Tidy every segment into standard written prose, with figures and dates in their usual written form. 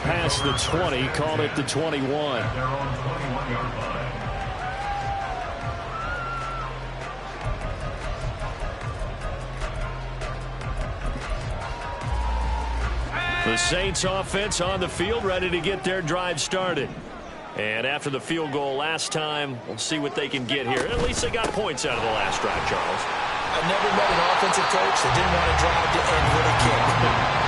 past the 20, called it the 21. The Saints offense on the field, ready to get their drive started. And after the field goal last time, we'll see what they can get here. At least they got points out of the last drive, Charles. I've never met an offensive coach that didn't want to drive to end with a kick.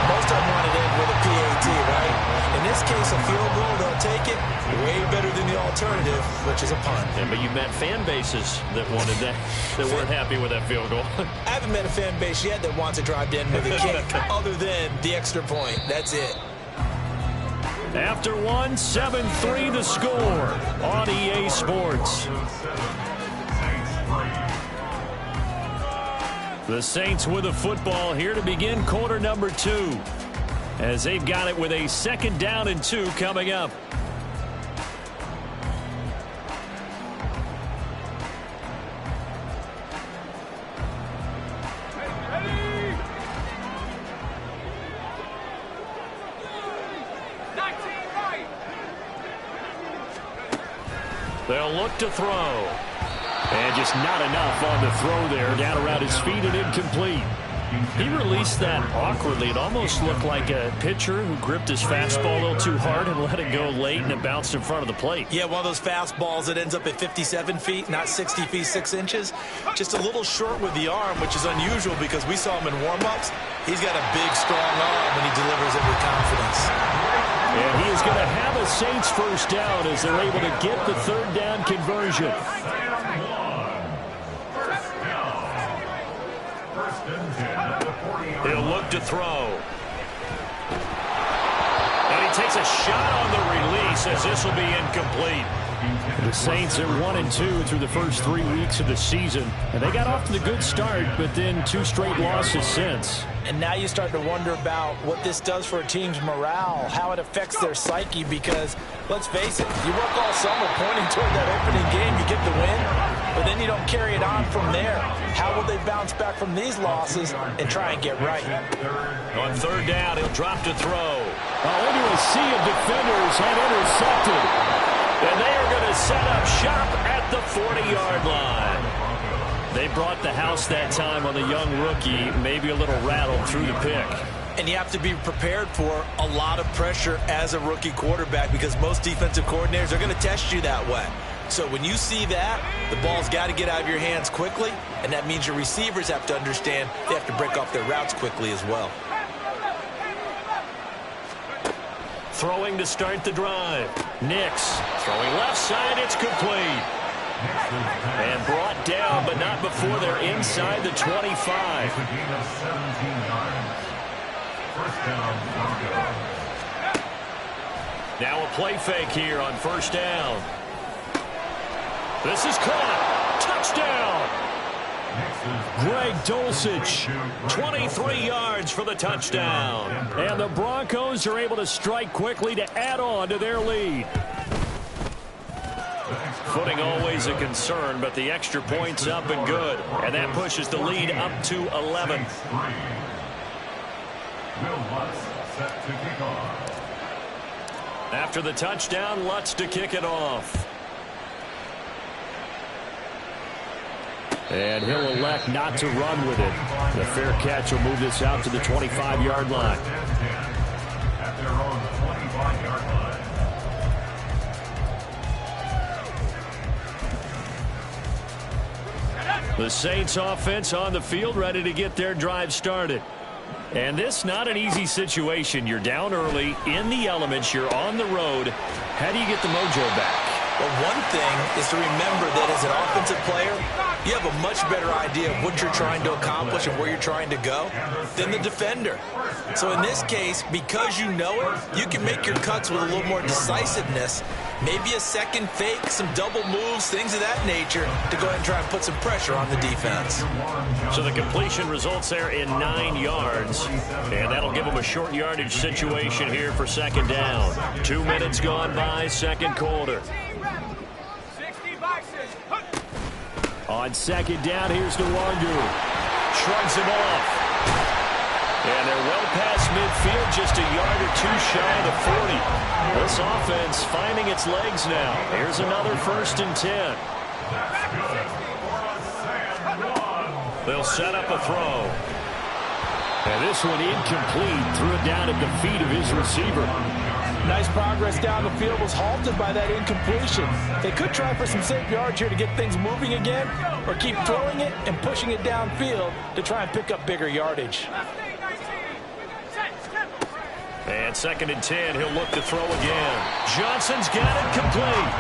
Most of them wanted to end with a PAT, right? In this case, a field goal, they'll take it. Way better than the alternative, which is a punt. Yeah, but you've met fan bases that wanted that, that weren't happy with that field goal. I haven't met a fan base yet that wants to drive to end with a kick, other than the extra point. That's it. After one, 7-3 the score on EA Sports. The Saints with the football here to begin quarter number 2, as they've got it with a 2nd down and 2 coming up. They'll look to throw. And just not enough on the throw there. Down around his feet and incomplete. He released that awkwardly. It almost looked like a pitcher who gripped his fastball a little too hard and let it go late, and it bounced in front of the plate. Yeah, one of those fastballs that ends up at 57 feet, not 60 feet, 6 inches. Just a little short with the arm, which is unusual because we saw him in warm-ups. He's got a big, strong arm when he delivers it with confidence. And he is going to have a Saints first down as they're able to get the 3rd down conversion. He'll look to throw. And he takes a shot on the release as this will be incomplete. The Saints are 1-2 through the first 3 weeks of the season. And they got off to the good start, but then 2 straight losses since. And now you start to wonder about what this does for a team's morale, how it affects their psyche, because, let's face it, you work all summer pointing toward that opening game, you get the win, but then you don't carry it on from there. How will they bounce back from these losses and try and get right? On 3rd down, he'll drop to throw. Into a sea of defenders and intercepted. And they are going to set up shop at the 40-yard line. They brought the house that time on the young rookie, maybe a little rattled through the pick. And you have to be prepared for a lot of pressure as a rookie quarterback because most defensive coordinators are going to test you that way. So when you see that, the ball's got to get out of your hands quickly, and that means your receivers have to understand they have to break off their routes quickly as well. Throwing to start the drive. Nix throwing left side, it's complete. And brought down, but not before they're inside the 25. Now a play fake here on 1st down. This is caught. Touchdown. Greg Dulcich, 23 yards for the touchdown. And the Broncos are able to strike quickly to add on to their lead. Footing always a concern, but the extra point's up and good. And that pushes the lead up to 11. After the touchdown, Lutz to kick it off. And he'll elect not to run with it. The fair catch will move this out to the 25-yard line. At their own 25-yard line. The Saints offense on the field, ready to get their drive started. And this not an easy situation. You're down early, in the elements, you're on the road. How do you get the mojo back? Well, one thing is to remember that as an offensive player, you have a much better idea of what you're trying to accomplish and where you're trying to go than the defender. So in this case, because you know it, you can make your cuts with a little more decisiveness. Maybe a second fake, some double moves, things of that nature to go ahead and try and put some pressure on the defense. So the completion results there in 9 yards. And that'll give them a short yardage situation here for 2nd down. 2 minutes gone by, 2nd quarter. On 2nd down, here's Nwangu. Shrugs him off. And they're well past midfield, just a yard or two shy of the 40. This offense finding its legs now. Here's another 1st and 10. They'll set up a throw. And this one incomplete. Threw it down at the feet of his receiver. Nice progress down the field, was halted by that incompletion. They could try for some safe yards here to get things moving again, or keep throwing it and pushing it downfield to try and pick up bigger yardage. And 2nd and 10, he'll look to throw again. Johnson's got it complete.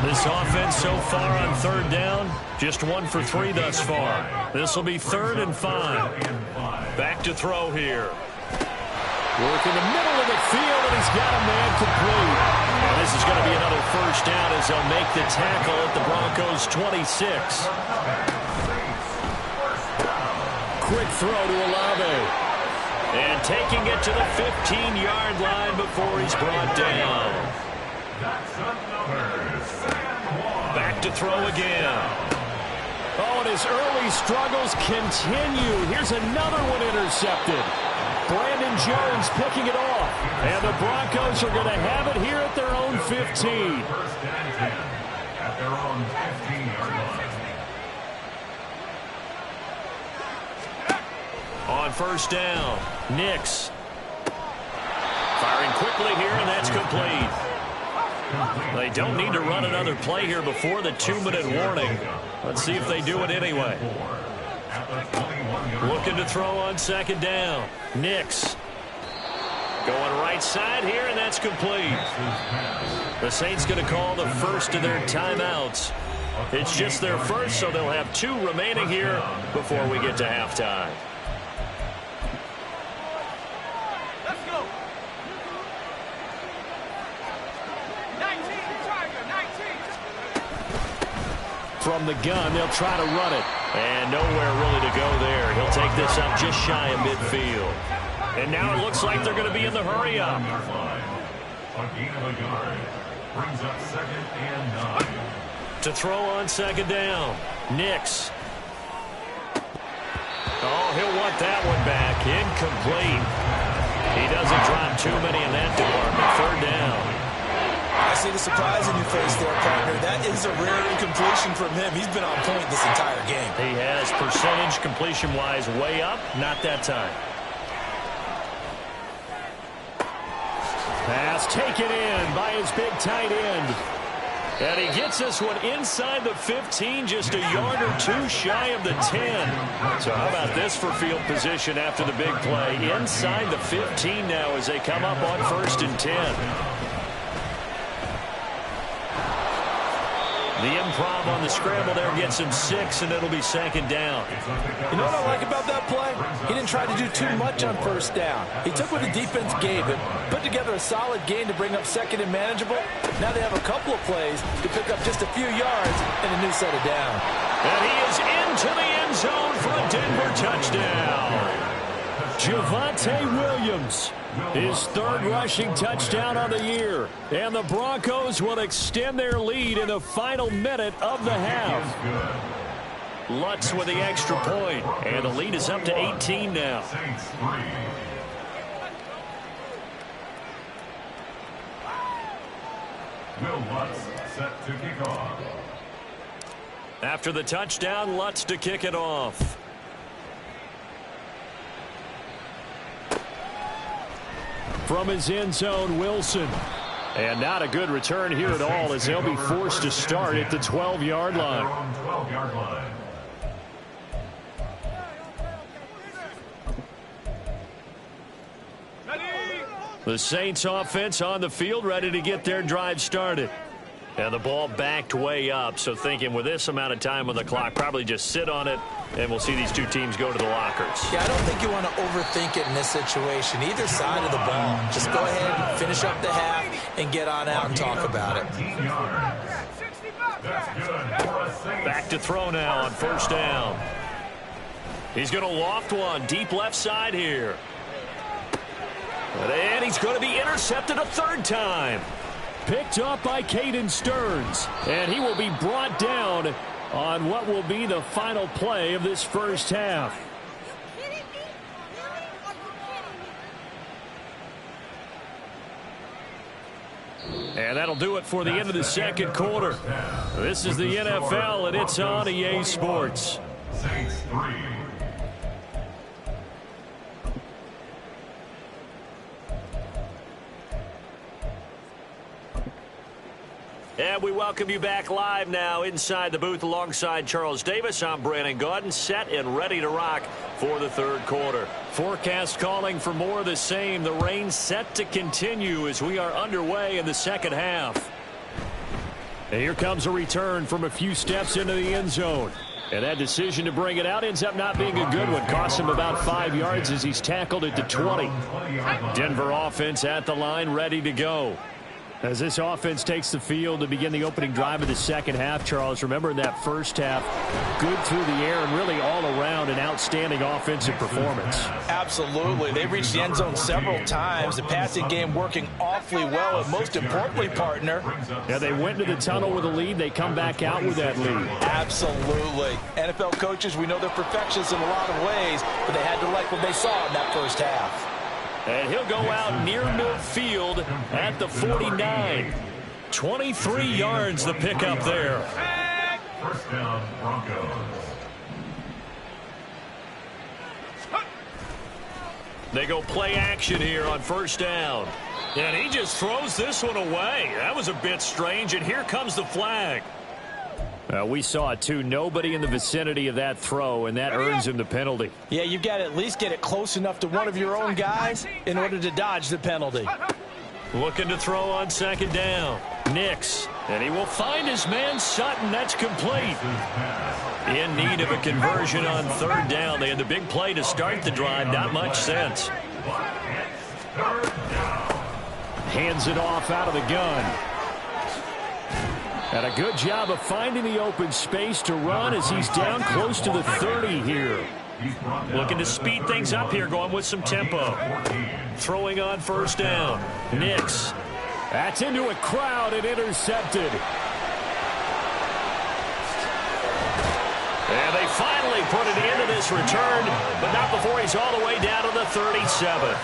This offense so far on 3rd down, just 1 for 3 thus far. This will be 3rd and 5. Back to throw here. Work in the middle of the field, and he's got a man complete. And this is going to be another 1st down as they'll make the tackle at the Broncos' 26. Quick throw to Olave. And taking it to the 15-yard line before he's brought down. Back to throw again. Oh, and his early struggles continue. Here's another one intercepted. Brandon Jones picking it off. And the Broncos are going to have it here at their own 15. 1st and 10 at their own 15-yard line. On 1st down, Nix. Firing quickly here, and that's complete. They don't need to run another play here before the 2-minute warning. Let's see if they do it anyway. Looking to throw on 2nd down. Nix. Going right side here, and that's complete. The Saints going to call the first of their timeouts. It's just their first, so they'll have 2 remaining here before we get to halftime. From the gun, they'll try to run it. And nowhere really to go there. He'll take this up just shy of midfield. And now it looks like they're going to be in the hurry-up. Brings up 2nd and 9. To throw on 2nd down. Nix. Oh, he'll want that one back. Incomplete. He doesn't drop too many in that department. 3rd down. I see the surprise in your face there, partner. That is a rare incompletion from him. He's been on point this entire game. He has percentage completion-wise way up. Not that time. Pass taken in by his big tight end. And he gets this one inside the 15, just a yard or 2 shy of the 10. So how about this for field position after the big play? Inside the 15 now as they come up on 1st and 10. The improv on the scramble there gets him 6, and it'll be 2nd down. You know what I like about that play? He didn't try to do too much on 1st down. He took what the defense gave him, put together a solid gain to bring up 2nd and manageable. Now they have a couple of plays to pick up just a few yards and a new set of down. And he is into the end zone for a Denver touchdown. Javonte Williams, his 3rd rushing touchdown on the year. And the Broncos will extend their lead in the final minute of the half. Lutz with the extra point, and the lead is up to 18 now. Will Lutz set to kick off. After the touchdown, Lutz to kick it off. From his end zone, Wilson. And not a good return here at all as they'll be forced to start at the 12-yard line. 12-yard line. The Saints offense on the field ready to get their drive started. And the ball backed way up, so thinking with this amount of time on the clock, probably just sit on it, and we'll see these 2 teams go to the lockers. Yeah, I don't think you want to overthink it in this situation. Either side of the ball. Just go ahead, finish up the half, and get on out and talk about it. Back to throw now on 1st down. He's going to loft one deep left side here. And he's going to be intercepted a 3rd time. Picked up by Caden Stearns. And he will be brought down on what will be the final play of this first half. And that'll do it for the end of the second quarter. This is the NFL, and it's on EA Sports. Saints 3. And we welcome you back live now inside the booth alongside Charles Davis. I'm Brandon Gaudin, set and ready to rock for the third quarter. Forecast calling for more of the same. The rain set to continue as we are underway in the second half. And here comes a return from a few steps into the end zone. And that decision to bring it out ends up not being a good one. Costs him about 5 yards as he's tackled it to 20. Denver offense at the line, ready to go. As this offense takes the field to begin the opening drive of the second half, Charles, remember in that first half, good through the air and really all around an outstanding offensive performance. Absolutely. They reached the end zone several times. The passing game working awfully well, and most importantly, partner. Yeah, they went into the tunnel with a lead. They come back out with that lead. Absolutely. NFL coaches, we know they're perfectionists in a lot of ways, but they had to like what they saw in that first half. And he'll go out near midfield at the 49. 23 yards the pickup there. First down, Broncos. They go play action here on first down. And he just throws this one away. That was a bit strange, and here comes the flag. We saw it, too. Nobody in the vicinity of that throw, and that earns him the penalty. Yeah, you've got to at least get it close enough to one of your own guys in order to dodge the penalty. Looking to throw on second down. Nix. And he will find his man Sutton. That's complete. In need of a conversion on third down. They had the big play to start the drive. Not much sense. Hands it off out of the gun. And a good job of finding the open space to run as he's down close to the 30 here. Looking to speed things up here, going with some tempo. Throwing on first down. Nix. That's into a crowd and intercepted. And they finally put an end to this return, but not before he's all the way down to the 37.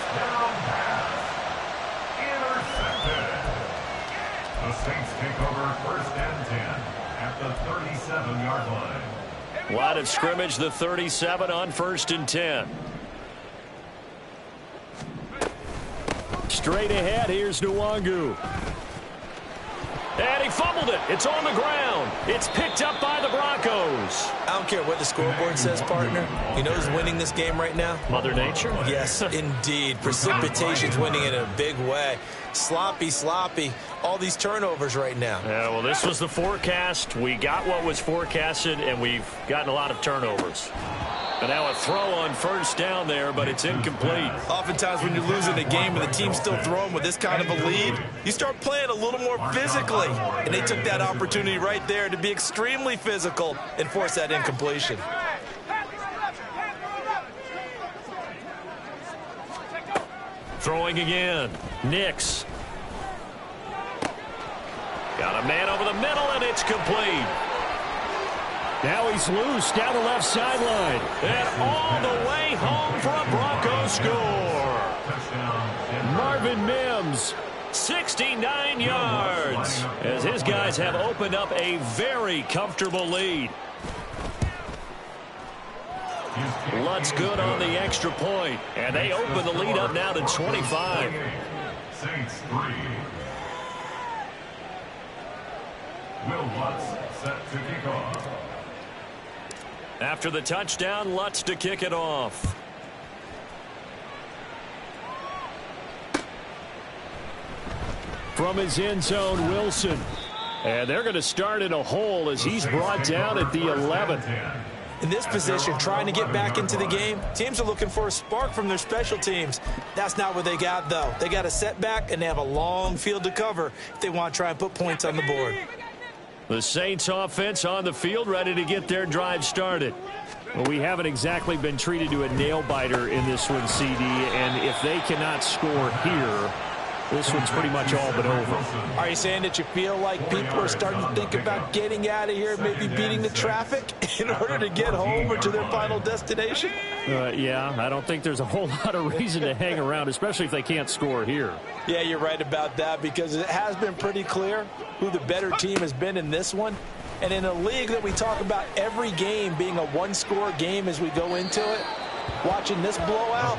The Saints take over first and 10 at the 37-yard line. Line of scrimmage, the 37 on first and 10. Straight ahead, here's Nwangu. And he fumbled it. It's on the ground. It's picked up by the Broncos. I don't care what the scoreboard says, partner. You know who's winning this game right now? Mother Nature? Yes, indeed. Precipitation's winning in a big way. Sloppy, all these turnovers right now. Yeah, well, this was the forecast. We got what was forecasted, and we've gotten a lot of turnovers. And now a throw on first down there, but it's incomplete. Oftentimes when you're losing a game and the team's still throwing with this kind of a lead, you start playing a little more physically. And they took that opportunity right there to be extremely physical and force that incompletion. Throwing again. Nix. Got a man over the middle, and it's complete. Now he's loose down the left sideline. And all the way home for a Broncos score. Marvin Mims, 69 yards, as his guys have opened up a very comfortable lead. Lutz good on the extra point, and they open the lead up now to 25. Saints 3. Will Lutz set to kick off. After the touchdown, Lutz to kick it off. From his end zone, Wilson. And they're going to start in a hole as he's brought down at the 11. In this position, trying to get back into the game, teams are looking for a spark from their special teams. That's not what they got, though. They got a setback, and they have a long field to cover if they want to try and put points on the board. The Saints offense on the field, ready to get their drive started. Well, we haven't exactly been treated to a nail-biter in this one, CD, and if they cannot score here, this one's pretty much all but over. Are you saying that you feel like people are starting to think about getting out of here, maybe beating the traffic in order to get home or to their final destination? Yeah, I don't think there's a whole lot of reason to hang around, especially if they can't score here. Yeah, you're right about that, because it has been pretty clear who the better team has been in this one. And in a league that we talk about every game being a one-score game as we go into it, watching this blowout,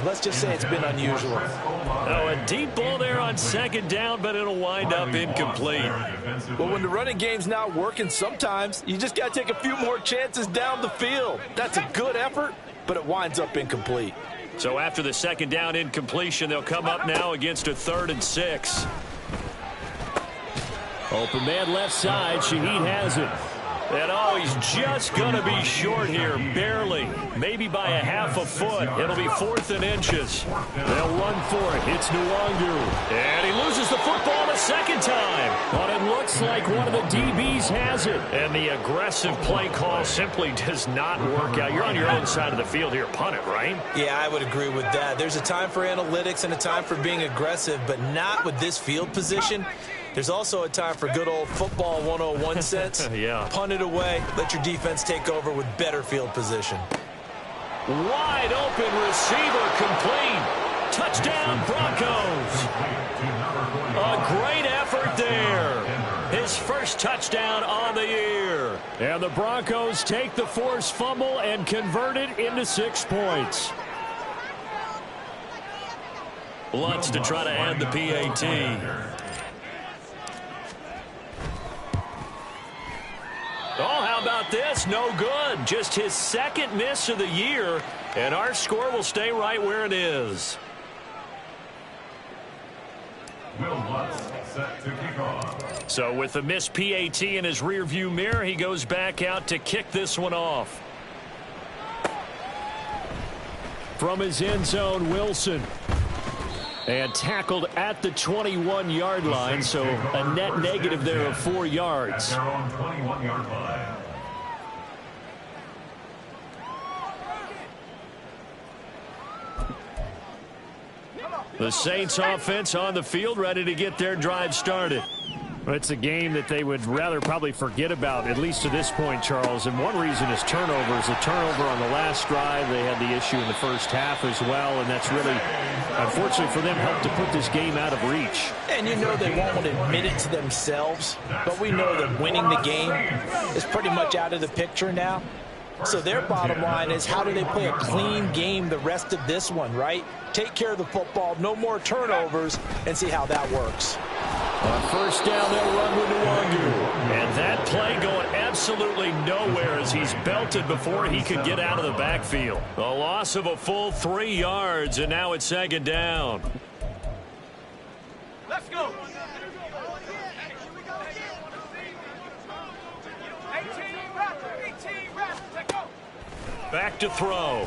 let's just say it's been unusual. Oh, a deep ball there on second down, but it'll wind up incomplete. Well, when the running game's not working, sometimes you just got to take a few more chances down the field. That's a good effort, but it winds up incomplete. So after the second down incompletion, they'll come up now against a 3rd and 6. Open man left side. Shaheed has it. And oh, he's just going to be short here, barely. Maybe by a half a foot. It'll be 4th and inches. They'll run for it. It's Nwangu. And he loses the football a second time. But it looks like one of the DBs has it. And the aggressive play call simply does not work out. You're on your own side of the field here. Punt it, right? Yeah, I would agree with that. There's a time for analytics and a time for being aggressive, but not with this field position. There's also a time for good old football 101 sense. Yeah. Punt it away. Let your defense take over with better field position. Wide open receiver complete. Touchdown Broncos. A great effort there. His first touchdown on the year. And the Broncos take the forced fumble and convert it into 6 points. Lutz to try to add the PAT. Oh, how about this? No good. Just his 2nd miss of the year, and our score will stay right where it is. Will Lutz set to kick off. So with the missed PAT in his rearview mirror, he goes back out to kick this one off. From his end zone, Wilson. And tackled at the 21-yard line, so a net negative there of 4 yards. At their own 21-yard line. The Saints offense on the field, ready to get their drive started. It's a game that they would rather probably forget about, at least to this point, Charles. And one reason is turnovers. A turnover on the last drive. They had the issue in the first half as well, and that's really, unfortunately for them, helped to put this game out of reach. And you know they won't want to admit it to themselves, but we know that winning the game is pretty much out of the picture now. So their bottom line is, how do they play a clean game the rest of this one, right? Take care of the football, no more turnovers, and see how that works. On first down, they'll run with Nwangu. And that play going absolutely nowhere as he's belted before he could get out of the backfield. A loss of a full 3 yards, and now it's 2nd down. Let's go. Back to throw.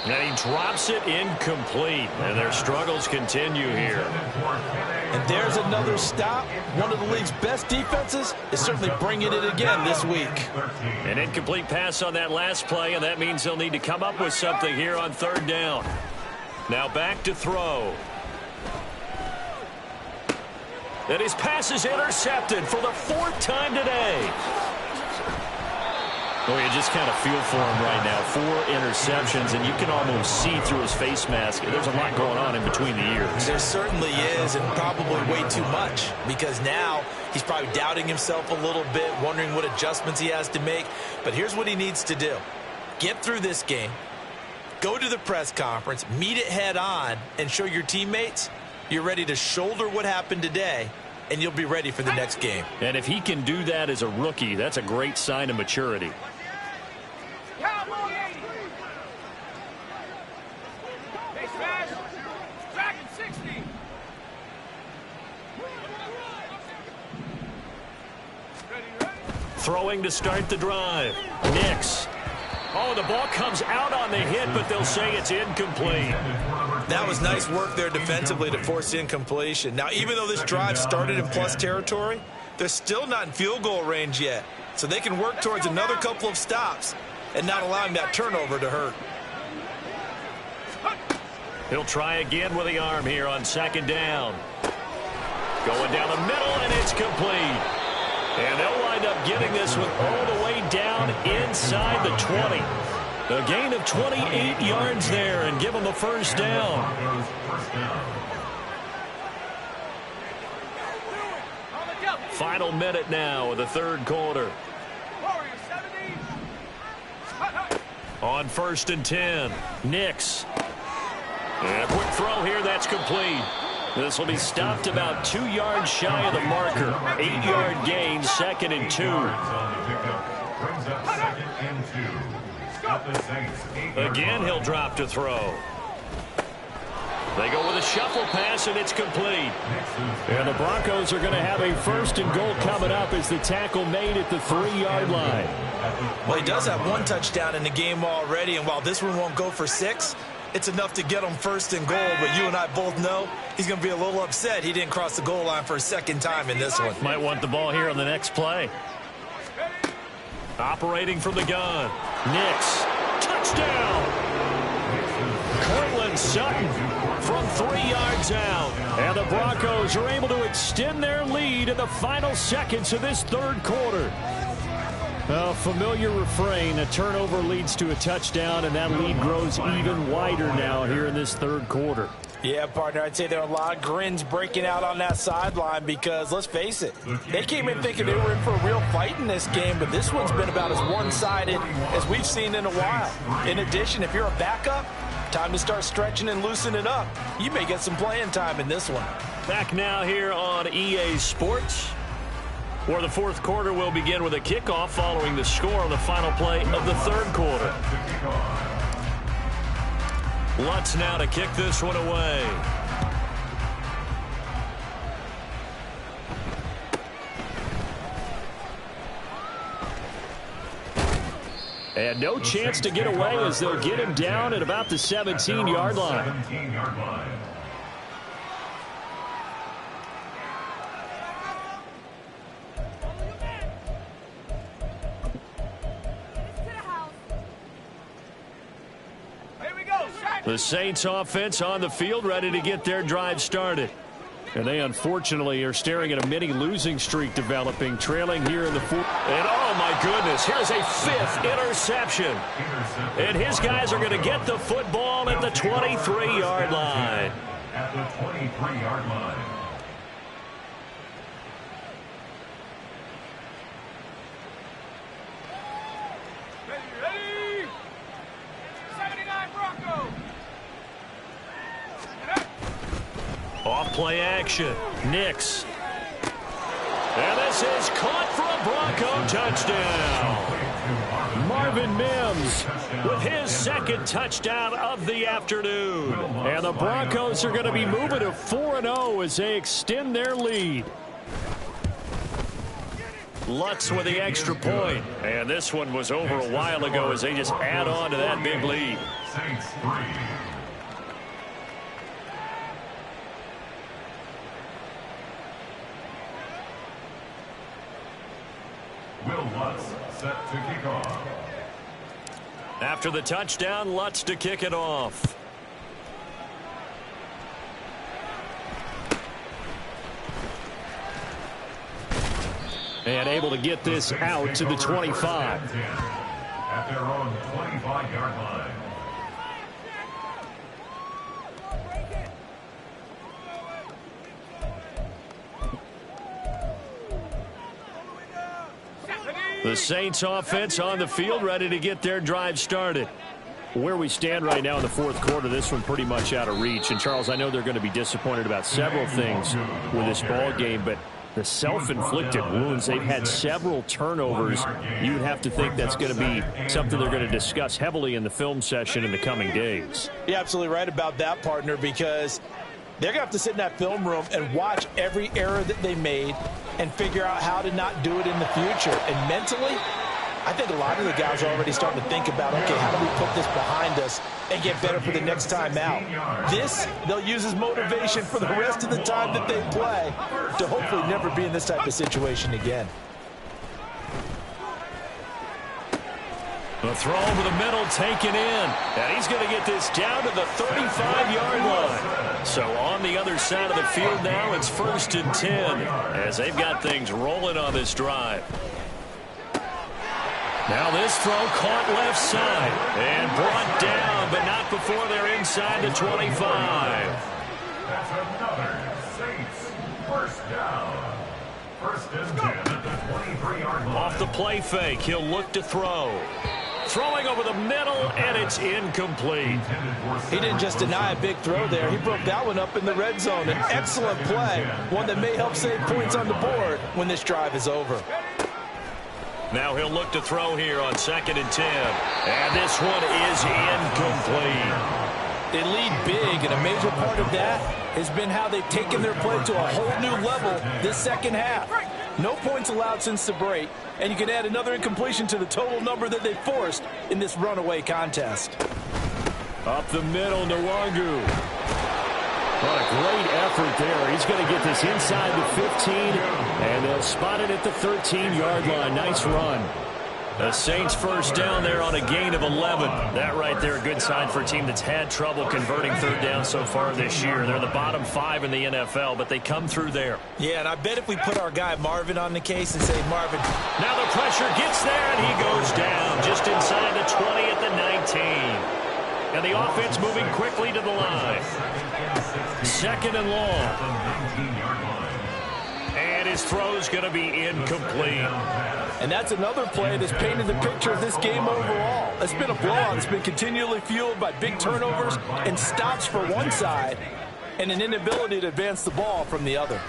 And he drops it incomplete. And their struggles continue here. And there's another stop. One of the league's best defenses is certainly bringing it again this week. An incomplete pass on that last play, and that means they'll need to come up with something here on 3rd down. Now back to throw. And his pass is intercepted for the 4th time today. Oh, you just kind of feel for him right now. 4 interceptions, and you can almost see through his face mask. There's a lot going on in between the ears. There certainly is, and probably way too much, because now he's probably doubting himself a little bit, wondering what adjustments he has to make. But here's what he needs to do. Get through this game, go to the press conference, meet it head on, and show your teammates you're ready to shoulder what happened today, and you'll be ready for the next game. And if he can do that as a rookie, that's a great sign of maturity. Throwing to start the drive. Nix. Oh, the ball comes out on the hit, but they'll say it's incomplete. That was nice work there defensively to force the incompletion. Now, even though this drive started in plus territory, they're still not in field goal range yet. So they can work towards another couple of stops and not allowing that turnover to hurt. He'll try again with the arm here on second down. Going down the middle, and it's complete. And they'll wind up getting this one all the way down inside the 20. A gain of 28 yards there and give them a first down. Final minute now of the third quarter. On 1st and 10, Nix. And a quick throw here, that's complete. This will be stopped about 2 yards shy of the marker. 8-yard gain, 2nd and 2. Again, he'll drop to throw. They go with a shuffle pass, and it's complete. And the Broncos are going to have a 1st and goal coming up as the tackle made at the 3-yard line. Well, he does have 1 touchdown in the game already, and while this one won't go for 6, it's enough to get him 1st and goal. But you and I both know he's going to be a little upset he didn't cross the goal line for a 2nd time in this one. Might want the ball here on the next play. Operating from the gun. Nix. Touchdown. Cortland Sutton from 3 yards out. And the Broncos are able to extend their lead in the final seconds of this third quarter. A familiar refrain, a turnover leads to a touchdown, and that lead grows even wider now here in this third quarter. Yeah, partner, I'd say there are a lot of grins breaking out on that sideline because, let's face it, they came in thinking they were in for a real fight in this game, but this one's been about as one-sided as we've seen in a while. In addition, if you're a backup, time to start stretching and loosening up. You may get some playing time in this one. Back now here on EA Sports, where the fourth quarter will begin with a kickoff following the score on the final play of the third quarter. Lutz now to kick this one away. And no chance to get away as they'll get him down at about the 17-yard line. The Saints offense on the field, ready to get their drive started. And they unfortunately are staring at a mini losing streak developing, trailing here in the fourth. And oh my goodness, here's a 5th interception. And his guys are going to get the football at the 23-yard line. At the 23-yard line. Off play action. Nix. And this is caught for a Bronco touchdown. Marvin Mims with his 2nd touchdown of the afternoon. And the Broncos are going to be moving to 4-0 as they extend their lead. Lutz with the extra point. And this one was over a while ago as they just add on to that big lead. Saints 3. Will Lutz set to kick off. After the touchdown, Lutz to kick it off. And able to get this out to the 25. At their own 25-yard line. The Saints offense on the field, ready to get their drive started. Where we stand right now in the fourth quarter, this one pretty much out of reach. And, Charles, I know they're going to be disappointed about several things with this ball game, but the self-inflicted wounds, they've had several turnovers. You would have to think that's going to be something they're going to discuss heavily in the film session in the coming days. You're absolutely right about that, partner, because they're going to have to sit in that film room and watch every error that they made and figure out how to not do it in the future. And mentally, I think a lot of the guys are already starting to think about, okay, how do we put this behind us and get better for the next time out? This, they'll use as motivation for the rest of the time that they play to hopefully never be in this type of situation again. The throw over the middle taken in. And he's going to get this down to the 35-yard line. So on the other side of the field now, it's 1st and 10 as they've got things rolling on this drive. Now this throw caught left side and brought down, but not before they're inside the 25. That's another Saints first down. 1st and 10 at the 23-yard line. Off the play fake, he'll look to throw. Throwing over the middle, and it's incomplete. He didn't just deny a big throw there. He broke that one up in the red zone. An excellent play, one that may help save points on the board when this drive is over. Now he'll look to throw here on 2nd and 10. And this one is incomplete. They lead big, and a major part of that has been how they've taken their play to a whole new level this second half. No points allowed since the break, and you can add another incompletion to the total number that they forced in this runaway contest. Up the middle, Nwangu. What a great effort there. He's going to get this inside the 15, and they'll spot it at the 13-yard line. Nice run. The Saints first down there on a gain of 11. That right there, a good sign for a team that's had trouble converting 3rd down so far this year. They're the bottom 5 in the NFL, but they come through there. Yeah, and I bet if we put our guy Marvin on the case and say, Marvin. Now the pressure gets there, and he goes down just inside the 20 at the 19. And the offense moving quickly to the line. 2nd and long. And his throw's going to be incomplete. And that's another play that's painted the picture of this game overall. It's been a blowout. It's been continually fueled by big turnovers and stops for one side and an inability to advance the ball from the other.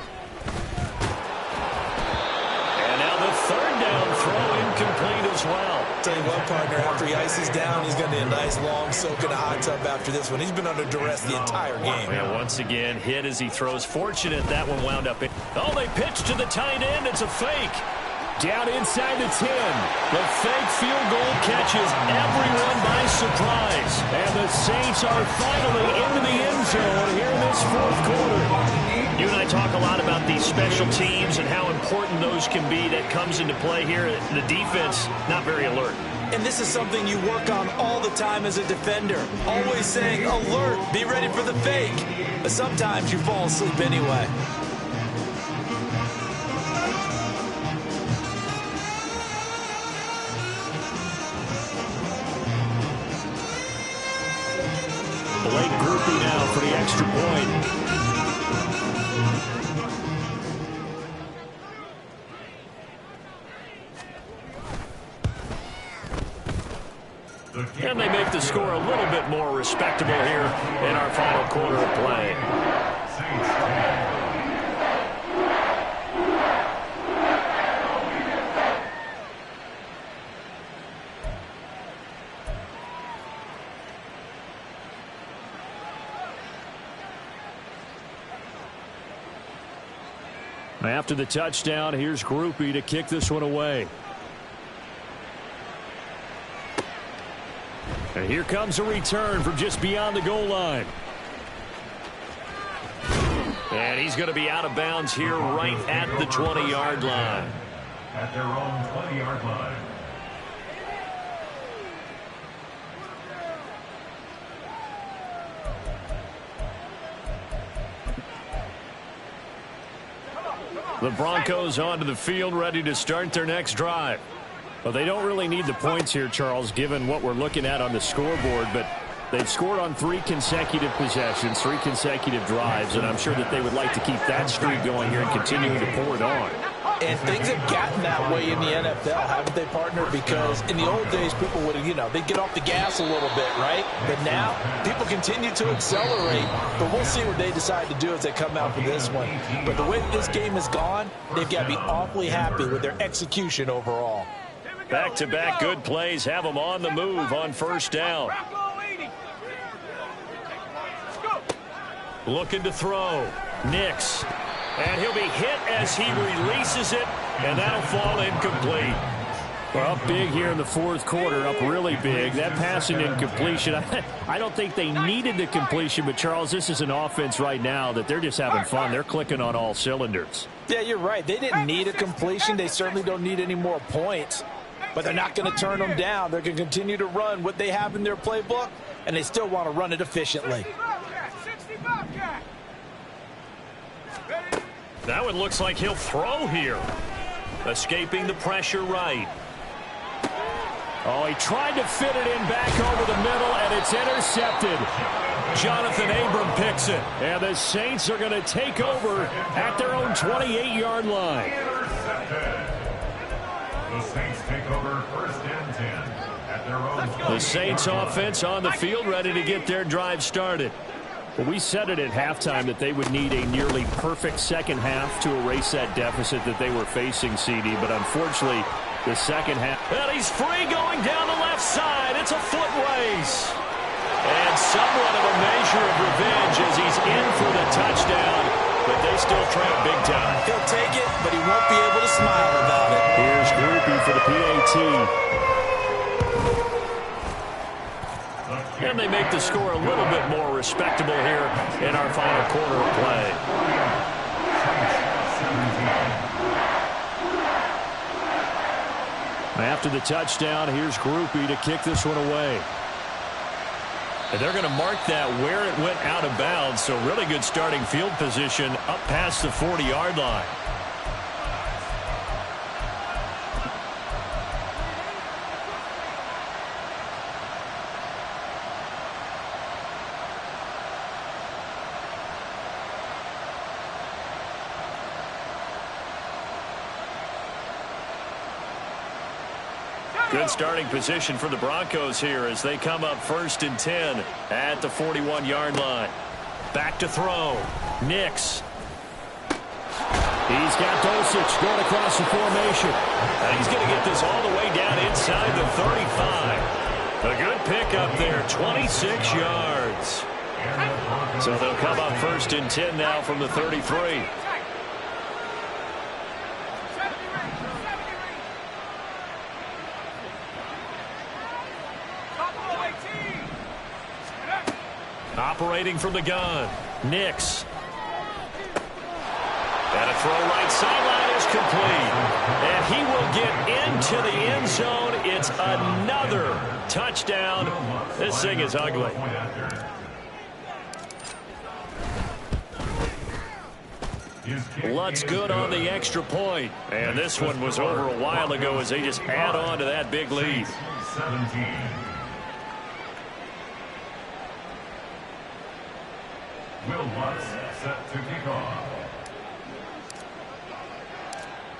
And now the 3rd down throw incomplete as well. Tell you what, partner, after he ices down, he's going to need a nice long soak in a hot tub after this one. He's been under duress the entire game. And once again, hit as he throws. Fortunate that one wound up in. Oh, they pitch to the tight end. It's a fake. Down inside the 10. The fake field goal catches everyone by surprise. And the Saints are finally into the end zone here in this 4th quarter. You and I talk a lot about these special teams and how important those can be. That comes into play here. The defense, not very alert. And this is something you work on all the time as a defender. Always saying, alert, be ready for the fake. But sometimes you fall asleep anyway. Blake Groupie now for the extra point. And they make the score a little bit more respectable here in our final quarter of play. After the touchdown, here's Groupie to kick this one away. And here comes a return from just beyond the goal line. And he's going to be out of bounds here right at the 20-yard line. At their own 20-yard line. The Broncos onto the field, ready to start their next drive. Well, they don't really need the points here, Charles, given what we're looking at on the scoreboard, but they've scored on 3 consecutive possessions, 3 consecutive drives, and I'm sure that they would like to keep that streak going here and continuing to pour it on. And things have gotten that way in the NFL, haven't they, partner? Because in the old days, people would, they'd get off the gas a little bit, right? But now, people continue to accelerate. But we'll see what they decide to do as they come out for this one. But the way that this game has gone, they've got to be awfully happy with their execution overall. Back-to-back good plays have them on the move on first down. Looking to throw. Nix. And he'll be hit as he releases it, and that'll fall incomplete. Well, up big here in the 4th quarter, up really big. That passing incompletion, I don't think they needed the completion, but, Charles, this is an offense right now that they're just having fun. They're clicking on all cylinders. Yeah, you're right. They didn't need a completion. They certainly don't need any more points. but they're not going to turn them down. They're going to continue to run what they have in their playbook, and they still want to run it efficiently. That one looks like he'll throw here. Escaping the pressure right. Oh, he tried to fit it in back over the middle, and it's intercepted. Jonathan Abram picks it. And the Saints are going to take over at their own 28-yard line. The Saints take over first and 10 at their own. The Saints offense on the field, ready to get their drive started. Well, we said it at halftime that they would need a nearly perfect second half to erase that deficit that they were facing, CD. But unfortunately, the second half. And he's free going down the left side. It's a foot race. And somewhat of a measure of revenge as he's in for the touchdown. But they still trail big time. He'll take it, but he won't be able to smile about it. Here's Groupie for the PAT. And they make the score a little bit more respectable here in our final quarter of play. After the touchdown, here's Groupie to kick this one away. And they're going to mark that where it went out of bounds. So really good starting field position up past the 40-yard line. Good starting position for the Broncos here as they come up first and 10 at the 41-yard line. Back to throw. Nix. He's got Dulcich going across the formation. And he's going to get this all the way down inside the 35. A good pick up there, 26 yards. So they'll come up first and 10 now from the 33. Operating from the gun, Nix. And a throw right sideline is complete. And he will get into the end zone. It's another touchdown. This thing is ugly. Lutz good on the extra point. And this one was over a while ago as they just add on to that big lead. 17. Will Lutz set to kick off.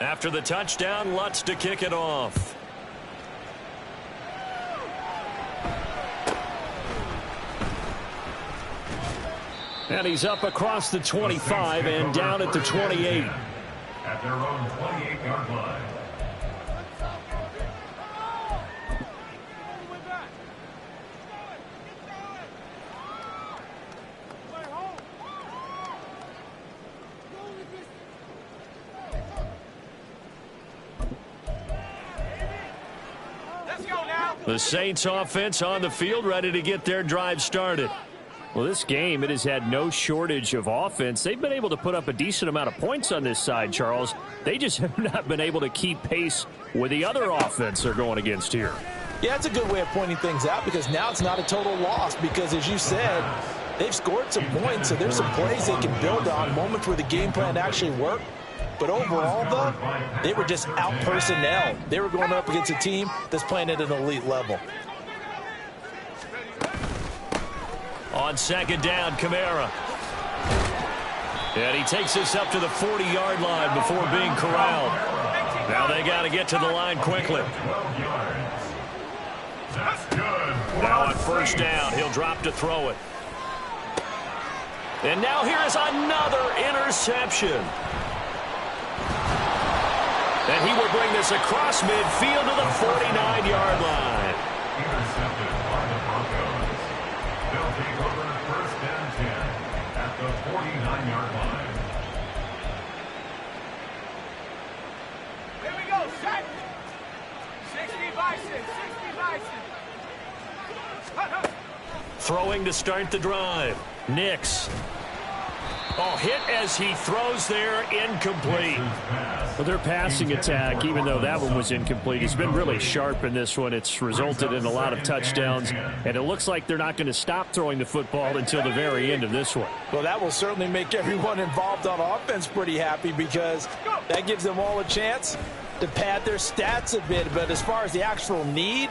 After the touchdown, Lutz to kick it off. And he's up across the 25 and down at the 28. At their own 28-yard line. The Saints offense on the field ready to get their drive started. Well, this game, it has had no shortage of offense. They've been able to put up a decent amount of points on this side, Charles. They just have not been able to keep pace with the other offense they're going against here. Yeah, that's a good way of pointing things out because now it's not a total loss because, as you said, they've scored some points, so there's some plays they can build on, moments where the game plan actually worked. But overall, though, they were just out-personnel. They were going up against a team that's playing at an elite level. On second down, Kamara. And he takes this up to the 40-yard line before being corralled. Now they got to get to the line quickly. Now on first down, he'll drop to throw it. And now here is another interception. And he will bring this across midfield to the 49-yard line. Intercepted by the Broncos. They'll take over first and 10 at the 49-yard line. Here we go, set. 60 by 6, 60 by 6. Throwing to start the drive. Nix. Oh, hit as he throws there, incomplete. Well, their passing attack, even though that one was incomplete, has been really sharp in this one. It's resulted in a lot of touchdowns, and it looks like they're not going to stop throwing the football until the very end of this one. Well, that will certainly make everyone involved on offense pretty happy because that gives them all a chance to pad their stats a bit. But as far as the actual need,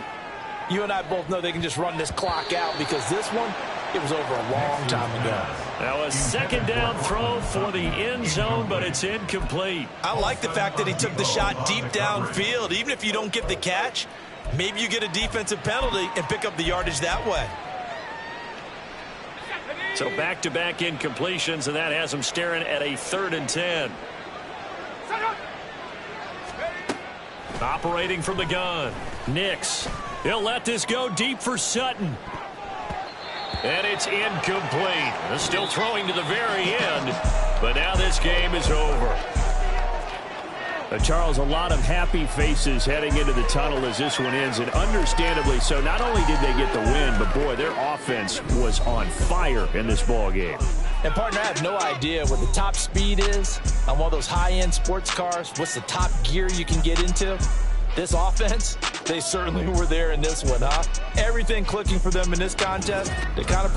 you and I both know they can just run this clock out because this one, it was over a long time ago. Now a second down throw for the end zone, but it's incomplete. I like the fact that he took the shot deep downfield. Even if you don't get the catch, maybe you get a defensive penalty and pick up the yardage that way. So back-to-back incompletions, and that has him staring at a 3rd and 10. Operating from the gun. Nix. He'll let this go deep for Sutton. And it's incomplete. They're still throwing to the very end, but now this game is over. Charles, a lot of happy faces heading into the tunnel as this one ends, and understandably so. Not only did they get the win, but boy, their offense was on fire in this ball game. And partner, I have no idea what the top speed is on one of those high-end sports cars. What's the top gear you can get into? This offense, they certainly were there in this one, huh? Everything clicking for them in this contest. They kind of